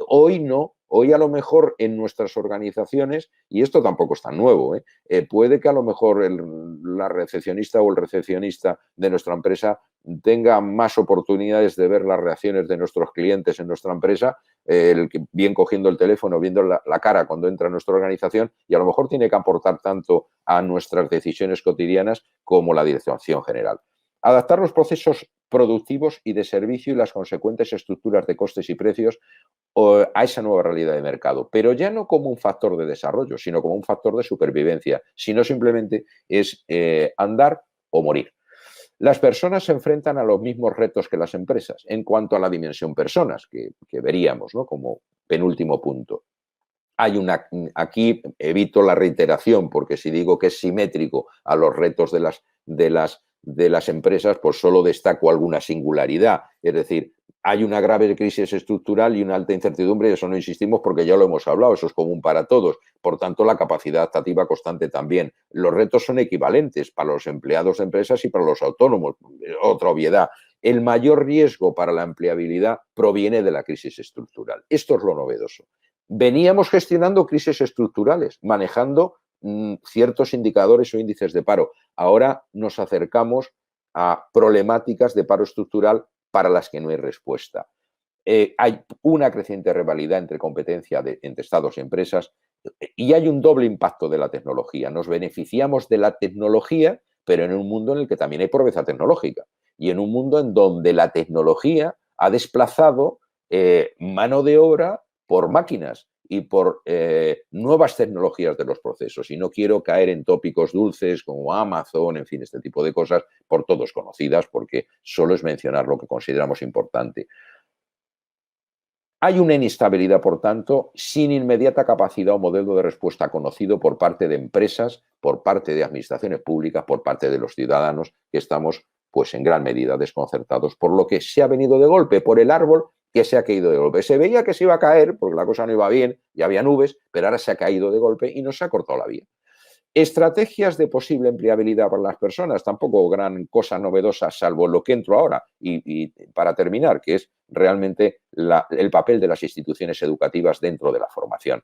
Hoy no, hoy a lo mejor en nuestras organizaciones, y esto tampoco es tan nuevo, puede que a lo mejor la recepcionista o el recepcionista de nuestra empresa tenga más oportunidades de ver las reacciones de nuestros clientes en nuestra empresa, bien cogiendo el teléfono, viendo la cara cuando entra a nuestra organización y a lo mejor tiene que aportar tanto a nuestras decisiones cotidianas como la dirección general. Adaptar los procesos productivos y de servicio y las consecuentes estructuras de costes y precios a esa nueva realidad de mercado, pero ya no como un factor de desarrollo, sino como un factor de supervivencia, sino simplemente es andar o morir. Las personas se enfrentan a los mismos retos que las empresas en cuanto a la dimensión personas, que veríamos, ¿no? Como penúltimo punto. Aquí evito la reiteración, porque si digo que es simétrico a los retos de las empresas, pues solo destaco alguna singularidad. Es decir, hay una grave crisis estructural y una alta incertidumbre, y eso no insistimos porque ya lo hemos hablado, eso es común para todos. Por tanto, la capacidad adaptativa constante también. Los retos son equivalentes para los empleados de empresas y para los autónomos, otra obviedad. el mayor riesgo para la empleabilidad proviene de la crisis estructural. Esto es lo novedoso. Veníamos gestionando crisis estructurales, manejando ciertos indicadores o índices de paro. Ahora nos acercamos a problemáticas de paro estructural para las que no hay respuesta. Hay una creciente rivalidad entre competencia entre Estados y empresas y hay un doble impacto de la tecnología. Nos beneficiamos de la tecnología, pero en un mundo en el que también hay pobreza tecnológica y en un mundo en donde la tecnología ha desplazado mano de obra por máquinas y por nuevas tecnologías de los procesos. Y no quiero caer en tópicos dulces como Amazon, en fin, este tipo de cosas, por todos conocidas, porque solo es mencionar lo que consideramos importante. Hay una inestabilidad, por tanto, sin inmediata capacidad o modelo de respuesta conocido por parte de empresas, por parte de administraciones públicas, por parte de los ciudadanos, que estamos, pues, en gran medida desconcertados por lo que se ha venido de golpe, por el árbol que se ha caído de golpe. Se veía que se iba a caer, porque la cosa no iba bien, ya había nubes, pero ahora se ha caído de golpe y nos ha cortado la vía. Estrategias de posible empleabilidad para las personas, tampoco gran cosa novedosa, salvo lo que entro ahora. Y para terminar, que es realmente el papel de las instituciones educativas dentro de la formación.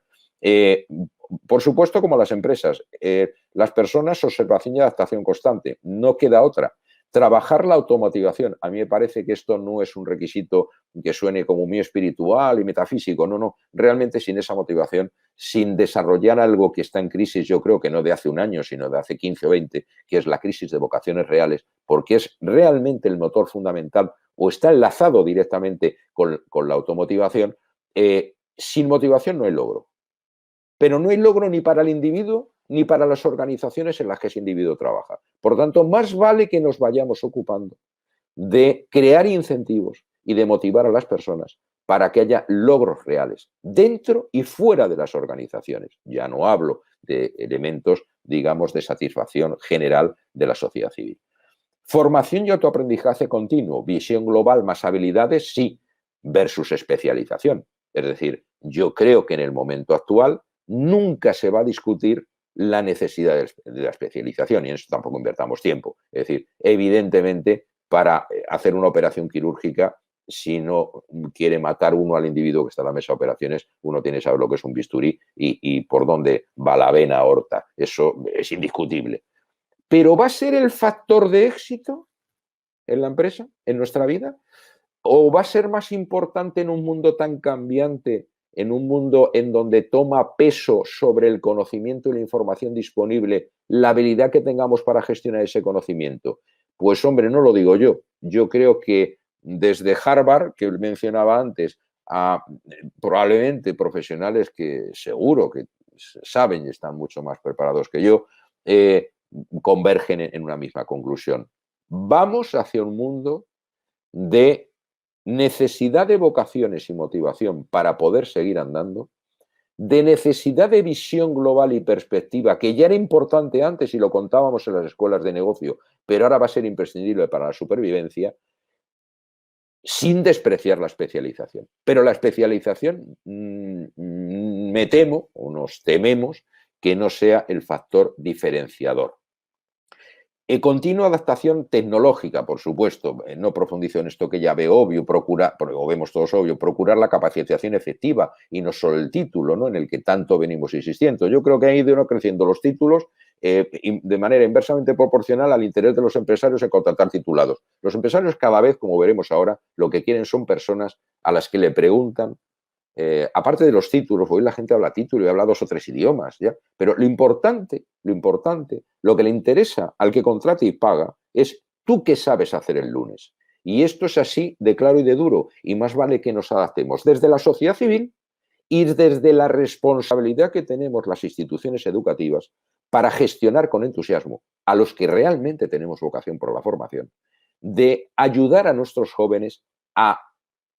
Por supuesto, como las empresas, las personas, observación y adaptación constante, no queda otra. Trabajar la automotivación. A mí me parece que esto no es un requisito que suene como muy espiritual y metafísico. No, no. Realmente sin esa motivación, sin desarrollar algo que está en crisis, yo creo que no de hace un año, sino de hace 15 o 20, que es la crisis de vocaciones reales, porque es realmente el motor fundamental o está enlazado directamente con la automotivación. Sin motivación no hay logro. Pero no hay logro ni para el individuo ni para las organizaciones en las que ese individuo trabaja. Por tanto, más vale que nos vayamos ocupando de crear incentivos y de motivar a las personas para que haya logros reales dentro y fuera de las organizaciones. Ya no hablo de elementos, digamos, de satisfacción general de la sociedad civil. Formación y autoaprendizaje continuo, visión global más habilidades, sí, versus especialización. Es decir, yo creo que en el momento actual nunca se va a discutir la necesidad de la especialización y en eso tampoco invertamos tiempo. Es decir, evidentemente, para hacer una operación quirúrgica, si no quiere matar uno al individuo que está en la mesa de operaciones, uno tiene que saber lo que es un bisturí y por dónde va la vena aorta. Eso es indiscutible. ¿Pero va a ser el factor de éxito en la empresa, en nuestra vida? ¿O va a ser más importante en un mundo tan cambiante, en un mundo en donde toma peso sobre el conocimiento y la información disponible, la habilidad que tengamos para gestionar ese conocimiento? Pues hombre, no lo digo yo. Yo creo que desde Harvard, que mencionaba antes, a probablemente profesionales que seguro que saben y están mucho más preparados que yo, convergen en una misma conclusión. Vamos hacia un mundo de necesidad de vocaciones y motivación para poder seguir andando, de necesidad de visión global y perspectiva, que ya era importante antes y lo contábamos en las escuelas de negocio, pero ahora va a ser imprescindible para la supervivencia, sin despreciar la especialización. Pero la especialización, me temo, o nos tememos, que no sea el factor diferenciador. Continua adaptación tecnológica, por supuesto. No profundizo en esto que ya veo obvio, o vemos todos obvio, procurar la capacitación efectiva y no solo el título, ¿no?, en el que tanto venimos insistiendo. Yo creo que han ido creciendo los títulos de manera inversamente proporcional al interés de los empresarios en contratar titulados. Los empresarios cada vez, como veremos ahora, lo que quieren son personas a las que le preguntan, aparte de los títulos, hoy la gente habla título y habla 2 o 3 idiomas, ¿ya? Pero lo importante, lo que le interesa al que contrata y paga es tú qué sabes hacer el lunes. Y esto es así de claro y de duro, y más vale que nos adaptemos desde la sociedad civil y desde la responsabilidad que tenemos las instituciones educativas para gestionar con entusiasmo a los que realmente tenemos vocación por la formación, de ayudar a nuestros jóvenes a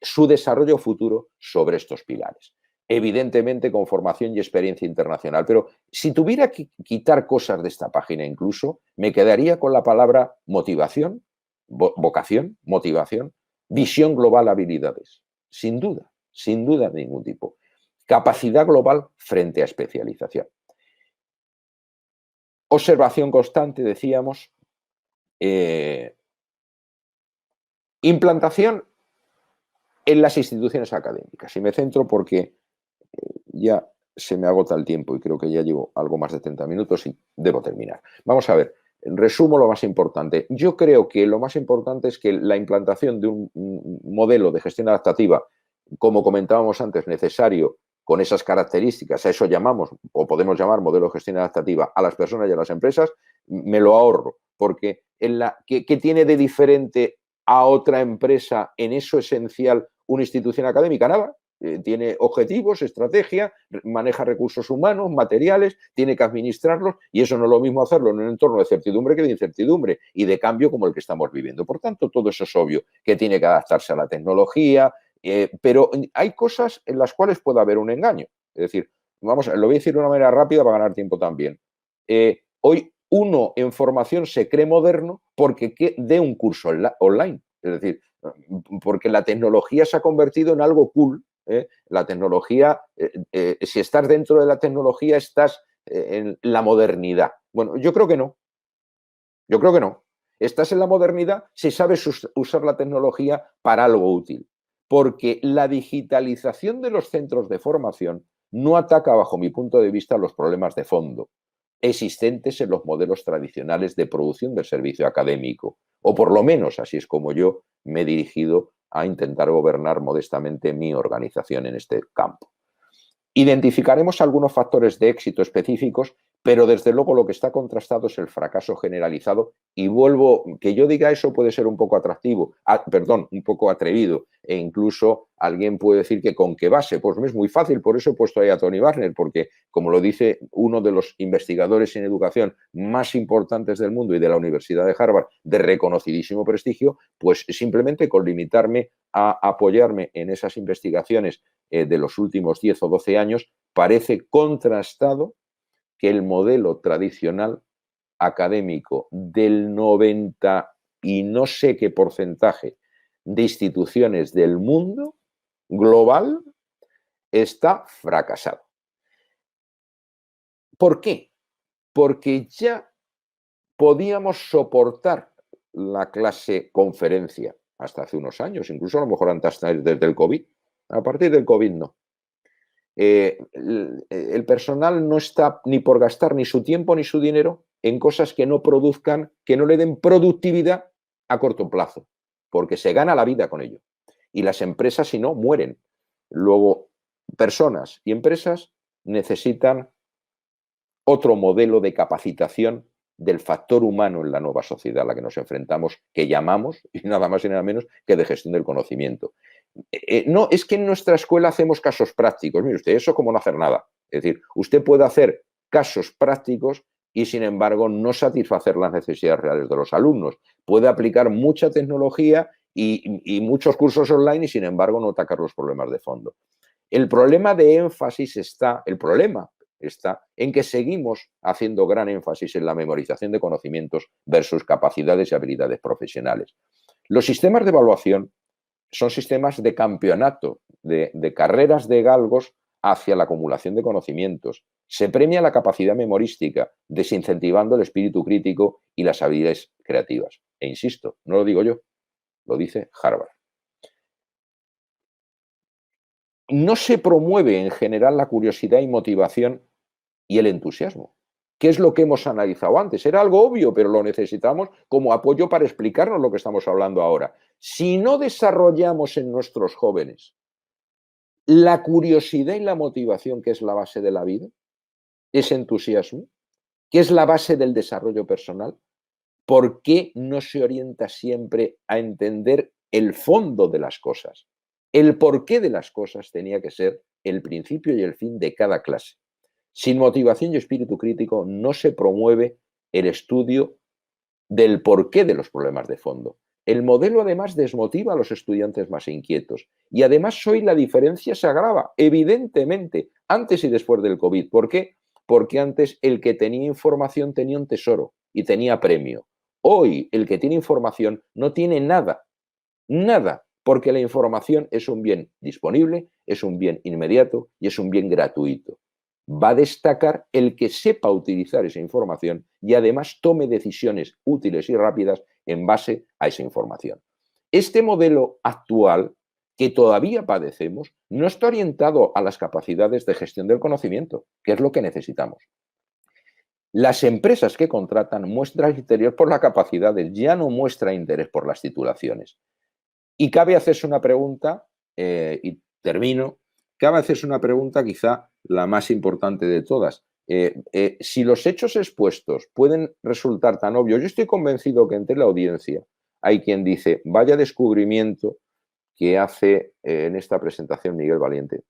su desarrollo futuro sobre estos pilares. Evidentemente con formación y experiencia internacional, pero si tuviera que quitar cosas de esta página incluso, me quedaría con la palabra motivación, vocación, motivación, visión global, habilidades. Sin duda de ningún tipo. Capacidad global frente a especialización. Observación constante, decíamos, Implantación en las instituciones académicas. Y me centro porque ya se me agota el tiempo y creo que ya llevo algo más de 30 minutos y debo terminar. Vamos a ver, resumo lo más importante. Yo creo que lo más importante es que la implantación de un modelo de gestión adaptativa, como comentábamos antes, necesario con esas características, a eso llamamos o podemos llamar modelo de gestión adaptativa a las personas y a las empresas, me lo ahorro, porque ¿qué tiene de diferente a otra empresa en eso esencial una institución académica? Nada. Tiene objetivos, estrategia, maneja recursos humanos, materiales, tiene que administrarlos y eso no es lo mismo hacerlo en un entorno de certidumbre que de incertidumbre y de cambio como el que estamos viviendo. Por tanto, todo eso es obvio, que tiene que adaptarse a la tecnología, pero hay cosas en las cuales puede haber un engaño. Es decir, lo voy a decir de una manera rápida para ganar tiempo también. Hoy uno en formación se cree moderno porque dé un curso online. Es decir, porque la tecnología se ha convertido en algo cool. La tecnología, si estás dentro de la tecnología, estás en la modernidad. Bueno, yo creo que no. Yo creo que no. Estás en la modernidad si sabes usar la tecnología para algo útil. Porque la digitalización de los centros de formación no ataca, bajo mi punto de vista, los problemas de fondo existentes en los modelos tradicionales de producción del servicio académico. O por lo menos así es como yo me he dirigido a intentar gobernar modestamente mi organización en este campo. Identificaremos algunos factores de éxito específicos, pero desde luego lo que está contrastado es el fracaso generalizado y que yo diga eso puede ser un poco atractivo, un poco atrevido e incluso alguien puede decir que con qué base, pues es muy fácil, por eso he puesto ahí a Tony Barner, porque como lo dice uno de los investigadores en educación más importantes del mundo y de la Universidad de Harvard de reconocidísimo prestigio, pues simplemente con limitarme a apoyarme en esas investigaciones de los últimos 10 o 12 años, parece contrastado que el modelo tradicional académico del 90 y no sé qué porcentaje de instituciones del mundo global está fracasado. ¿Por qué? Porque ya podíamos soportar la clase conferencia hasta hace unos años, incluso a lo mejor antes desde el COVID. A partir del COVID no. El personal no está ni por gastar ni su tiempo ni su dinero en cosas que no produzcan, que no le den productividad a corto plazo, porque se gana la vida con ello. Y las empresas, si no, mueren. Luego, personas y empresas necesitan otro modelo de capacitación del factor humano en la nueva sociedad a la que nos enfrentamos, que llamamos, y nada más y nada menos, que de gestión del conocimiento. No, es que en nuestra escuela hacemos casos prácticos. Mire usted, eso como no hacer nada. Es decir, usted puede hacer casos prácticos y, sin embargo, no satisfacer las necesidades reales de los alumnos. Puede aplicar mucha tecnología y muchos cursos online y, sin embargo, no atacar los problemas de fondo. El problema de énfasis está en que seguimos haciendo gran énfasis en la memorización de conocimientos versus capacidades y habilidades profesionales. Los sistemas de evaluación son sistemas de campeonato, de carreras de galgos hacia la acumulación de conocimientos. Se premia la capacidad memorística, desincentivando el espíritu crítico y las habilidades creativas. E insisto, no lo digo yo, lo dice Harvard. No se promueve en general la curiosidad y motivación y el entusiasmo. ¿Qué es lo que hemos analizado antes? Era algo obvio, pero lo necesitamos como apoyo para explicarnos lo que estamos hablando ahora. Si no desarrollamos en nuestros jóvenes la curiosidad y la motivación, que es la base de la vida, ese entusiasmo, que es la base del desarrollo personal, ¿por qué no se orienta siempre a entender el fondo de las cosas? El porqué de las cosas tenía que ser el principio y el fin de cada clase. Sin motivación y espíritu crítico no se promueve el estudio del porqué de los problemas de fondo. El modelo además desmotiva a los estudiantes más inquietos y además hoy la diferencia se agrava, evidentemente, antes y después del COVID. ¿Por qué? Porque antes el que tenía información tenía un tesoro y tenía premio. Hoy el que tiene información no tiene nada, nada, porque la información es un bien disponible, es un bien inmediato y es un bien gratuito. Va a destacar el que sepa utilizar esa información y además tome decisiones útiles y rápidas en base a esa información. este modelo actual que todavía padecemos no está orientado a las capacidades de gestión del conocimiento, que es lo que necesitamos. Las empresas que contratan muestran interés por las capacidades, ya no muestra interés por las titulaciones. Y cabe hacerse una pregunta, y termino, cabe hacerse una pregunta quizá la más importante de todas. Si los hechos expuestos pueden resultar tan obvios, yo estoy convencido que entre la audiencia hay quien dice, vaya descubrimiento que hace en esta presentación Miguel Valiente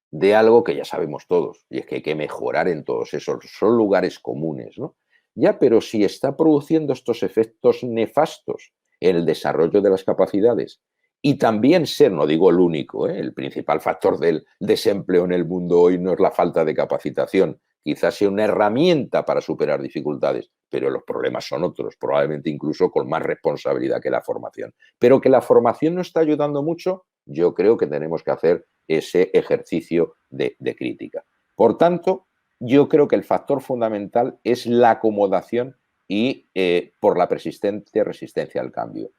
de algo que ya sabemos todos, y es que hay que mejorar en todos esos, son lugares comunes, ¿no? Ya, pero si está produciendo estos efectos nefastos en el desarrollo de las capacidades y también ser, no digo el único, el principal factor del desempleo en el mundo hoy no es la falta de capacitación, quizás sea una herramienta para superar dificultades, pero los problemas son otros, probablemente incluso con más responsabilidad que la formación. Pero que la formación no está ayudando mucho, yo creo que tenemos que hacer ese ejercicio de crítica. Por tanto, yo creo que el factor fundamental es la acomodación y por la persistente resistencia al cambio.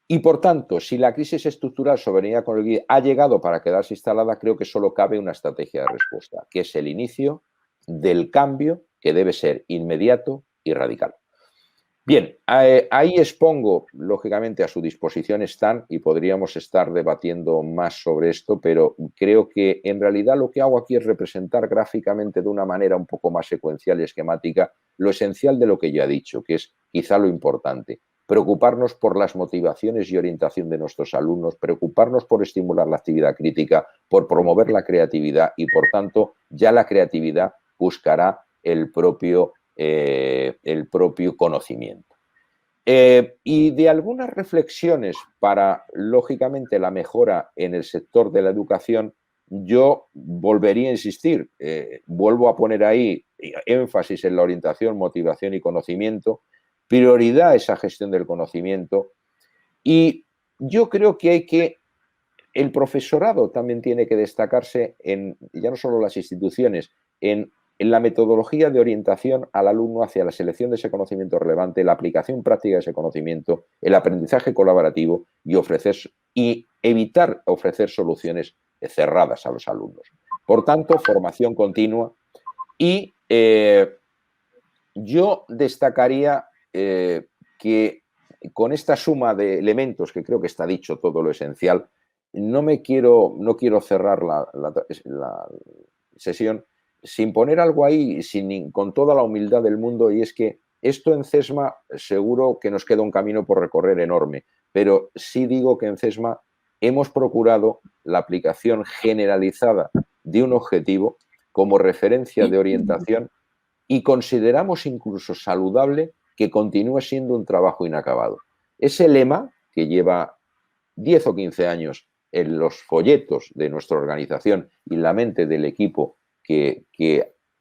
Y por tanto, si la crisis estructural soberanía con el GUI ha llegado para quedarse instalada, creo que solo cabe una estrategia de respuesta, que es el inicio del cambio que debe ser inmediato y radical. Bien, ahí expongo, lógicamente a su disposición están y podríamos estar debatiendo más sobre esto, pero creo que en realidad lo que hago aquí es representar gráficamente de una manera un poco más secuencial y esquemática lo esencial de lo que ya he dicho, que es quizá lo importante. Preocuparnos por las motivaciones y orientación de nuestros alumnos, preocuparnos por estimular la actividad crítica, por promover la creatividad y, por tanto, ya la creatividad buscará el propio conocimiento. Y de algunas reflexiones para, lógicamente, la mejora en el sector de la educación, yo volvería a insistir, vuelvo a poner ahí énfasis en la orientación, motivación y conocimiento, prioridad a esa gestión del conocimiento, y yo creo que el profesorado también tiene que destacarse en, ya no solo las instituciones, en la metodología de orientación al alumno hacia la selección de ese conocimiento relevante, la aplicación práctica de ese conocimiento, el aprendizaje colaborativo y evitar ofrecer soluciones cerradas a los alumnos. Por tanto, formación continua y yo destacaría que con esta suma de elementos, que creo que está dicho todo lo esencial, no quiero cerrar la sesión sin poner algo ahí, con toda la humildad del mundo, y es que esto en CESMA seguro que nos queda un camino por recorrer enorme, pero sí digo que en CESMA hemos procurado la aplicación generalizada de un objetivo como referencia de orientación y consideramos incluso saludable que continúe siendo un trabajo inacabado. Ese lema que lleva 10 o 15 años en los folletos de nuestra organización y en la mente del equipo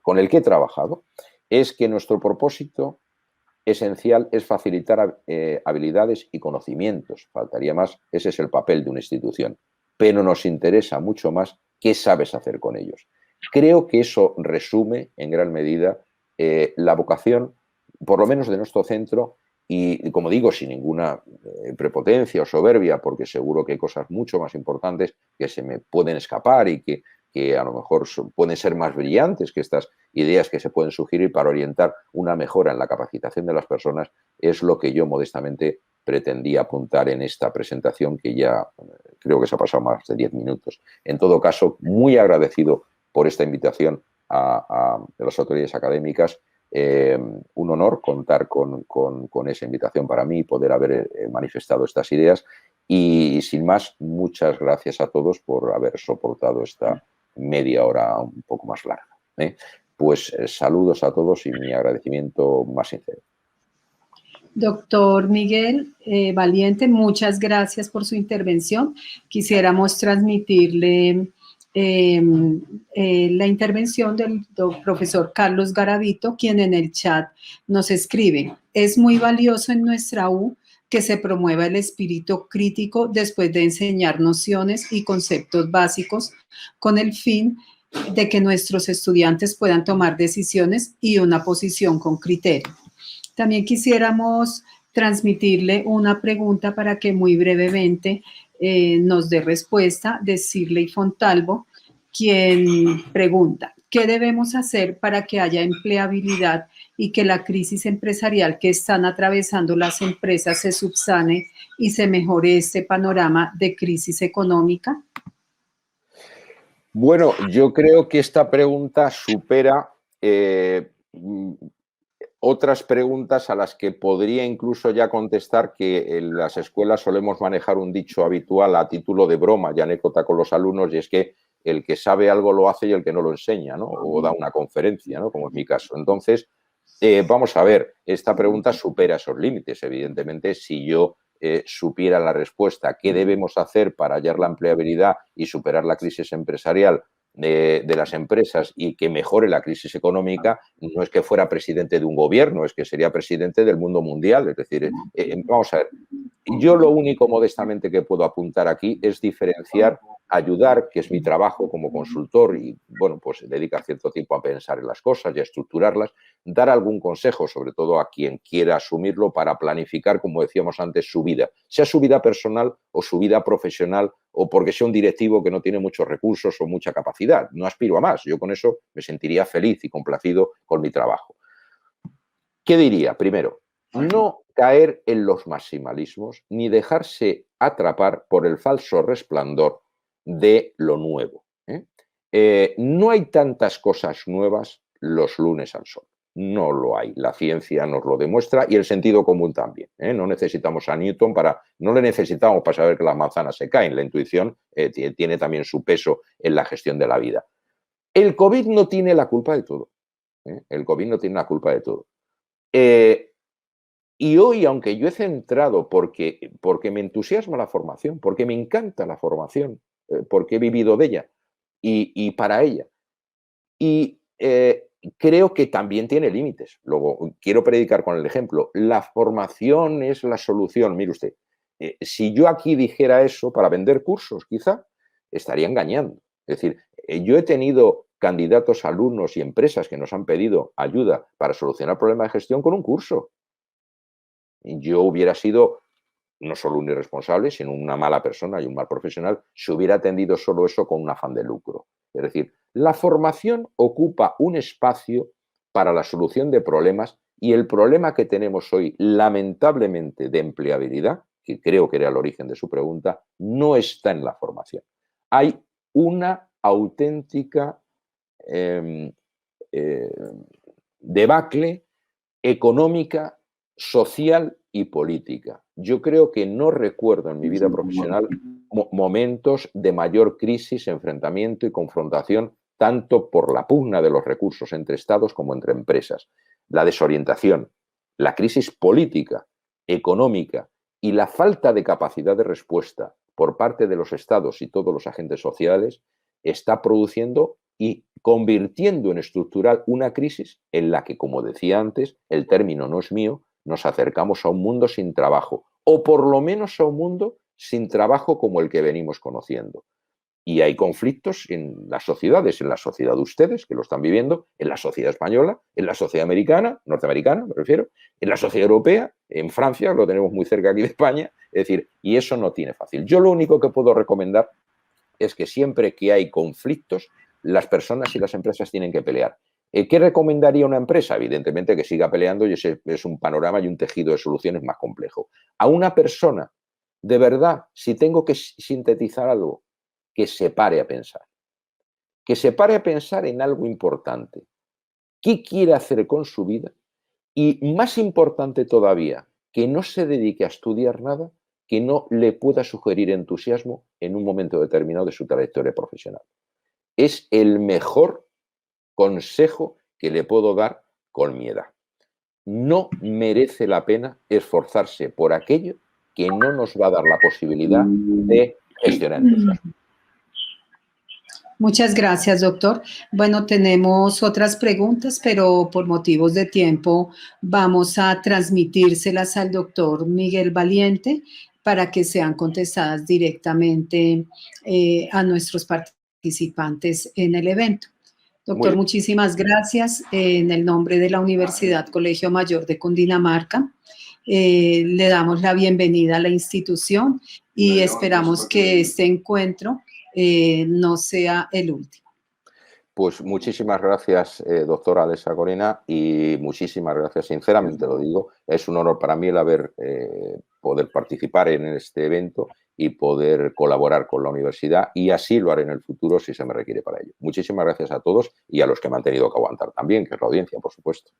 con el que he trabajado, es que nuestro propósito esencial es facilitar habilidades y conocimientos. Faltaría más, ese es el papel de una institución. Pero nos interesa mucho más qué sabes hacer con ellos. Creo que eso resume en gran medida la vocación, por lo menos de nuestro centro, y como digo, sin ninguna prepotencia o soberbia, porque seguro que hay cosas mucho más importantes que se me pueden escapar y que a lo mejor pueden ser más brillantes que estas ideas que se pueden sugerir para orientar una mejora en la capacitación de las personas, es lo que yo modestamente pretendía apuntar en esta presentación, que ya creo que se ha pasado más de 10 minutos. En todo caso, muy agradecido por esta invitación a las autoridades académicas. Un honor contar con esa invitación para mí y poder haber manifestado estas ideas. Y sin más, muchas gracias a todos por haber soportado esta media hora un poco más larga. Pues saludos a todos y mi agradecimiento más sincero. Doctor Miguel Valiente, muchas gracias por su intervención. Quisiéramos transmitirle la intervención del profesor Carlos Garavito, quien en el chat nos escribe: es muy valioso en nuestra U que se promueva el espíritu crítico después de enseñar nociones y conceptos básicos con el fin de que nuestros estudiantes puedan tomar decisiones y una posición con criterio. También quisiéramos transmitirle una pregunta para que muy brevemente nos dé respuesta de Shirley Fontalvo, quien pregunta: ¿qué debemos hacer para que haya empleabilidad y que la crisis empresarial que están atravesando las empresas se subsane y se mejore este panorama de crisis económica? Bueno, yo creo que esta pregunta supera otras preguntas a las que podría incluso ya contestar, que en las escuelas solemos manejar un dicho habitual a título de broma y anécdota con los alumnos, y es que el que sabe algo lo hace y el que no lo enseña, ¿no? O da una conferencia, ¿no? Como es mi caso. Entonces, vamos a ver, esta pregunta supera esos límites. Evidentemente, si yo supiera la respuesta, qué debemos hacer para hallar la empleabilidad y superar la crisis empresarial de las empresas y que mejore la crisis económica, no es que fuera presidente de un gobierno, es que sería presidente del mundo mundial. Es decir, vamos a ver, yo lo único modestamente que puedo apuntar aquí es diferenciar, ayudar, que es mi trabajo como consultor y, bueno, pues dedicar cierto tiempo a pensar en las cosas y a estructurarlas, dar algún consejo, sobre todo a quien quiera asumirlo, para planificar, como decíamos antes, su vida, sea su vida personal o su vida profesional, o porque sea un directivo que no tiene muchos recursos o mucha capacidad. No aspiro a más. Yo con eso me sentiría feliz y complacido con mi trabajo. ¿Qué diría? Primero, no caer en los maximalismos ni dejarse atrapar por el falso resplandor de lo nuevo. No hay tantas cosas nuevas los lunes al sol. No lo hay. La ciencia nos lo demuestra y el sentido común también. No necesitamos a Newton no le necesitamos para saber que las manzanas se caen. La intuición tiene también su peso en la gestión de la vida. El COVID no tiene la culpa de todo. El COVID no tiene la culpa de todo. Y hoy, aunque yo he centrado porque me entusiasma la formación, porque me encanta la formación, porque he vivido de ella y para ella, y creo que también tiene límites. Luego, quiero predicar con el ejemplo. La formación es la solución. Mire usted, si yo aquí dijera eso para vender cursos, quizá estaría engañando. Es decir, yo he tenido candidatos, alumnos y empresas que nos han pedido ayuda para solucionar problemas de gestión con un curso. Yo hubiera sido no solo un irresponsable, sino una mala persona y un mal profesional si hubiera atendido solo eso con un afán de lucro. Es decir, la formación ocupa un espacio para la solución de problemas, y el problema que tenemos hoy, lamentablemente, de empleabilidad, que creo que era el origen de su pregunta, no está en la formación. Hay una auténtica debacle económica, social y política. Yo creo que no recuerdo en mi vida profesional momentos de mayor crisis, enfrentamiento y confrontación, tanto por la pugna de los recursos entre estados como entre empresas, la desorientación, la crisis política, económica y la falta de capacidad de respuesta por parte de los estados y todos los agentes sociales está produciendo y convirtiendo en estructural una crisis en la que, como decía antes, el término no es mío, nos acercamos a un mundo sin trabajo, o por lo menos a un mundo sin trabajo como el que venimos conociendo. Y hay conflictos en las sociedades, en la sociedad de ustedes, que lo están viviendo, en la sociedad española, en la sociedad americana, norteamericana, me refiero, en la sociedad europea, en Francia, lo tenemos muy cerca aquí de España, es decir, y eso no tiene fácil. Yo lo único que puedo recomendar es que siempre que hay conflictos, las personas y las empresas tienen que pelear. ¿Qué recomendaría una empresa? Evidentemente que siga peleando, y ese es un panorama y un tejido de soluciones más complejo. A una persona, de verdad, si tengo que sintetizar algo, que se pare a pensar. Que se pare a pensar en algo importante. ¿Qué quiere hacer con su vida? Y más importante todavía, que no se dedique a estudiar nada que no le pueda sugerir entusiasmo en un momento determinado de su trayectoria profesional. Es el mejor consejo que le puedo dar con mi edad. No merece la pena esforzarse por aquello que no nos va a dar la posibilidad de gestionar entusiasmo. Muchas gracias, doctor. Bueno, tenemos otras preguntas, pero por motivos de tiempo vamos a transmitírselas al doctor Miguel Valiente para que sean contestadas directamente a nuestros participantes en el evento. Doctor, muchísimas gracias en el nombre de la Universidad Colegio Mayor de Cundinamarca le damos la bienvenida a la institución y esperamos que este encuentro no sea el último. Pues muchísimas gracias, doctora Alessa Corena, y muchísimas gracias, sinceramente lo digo. Es un honor para mí el poder participar en este evento y poder colaborar con la universidad, y así lo haré en el futuro si se me requiere para ello. Muchísimas gracias a todos y a los que me han tenido que aguantar también, que es la audiencia, por supuesto.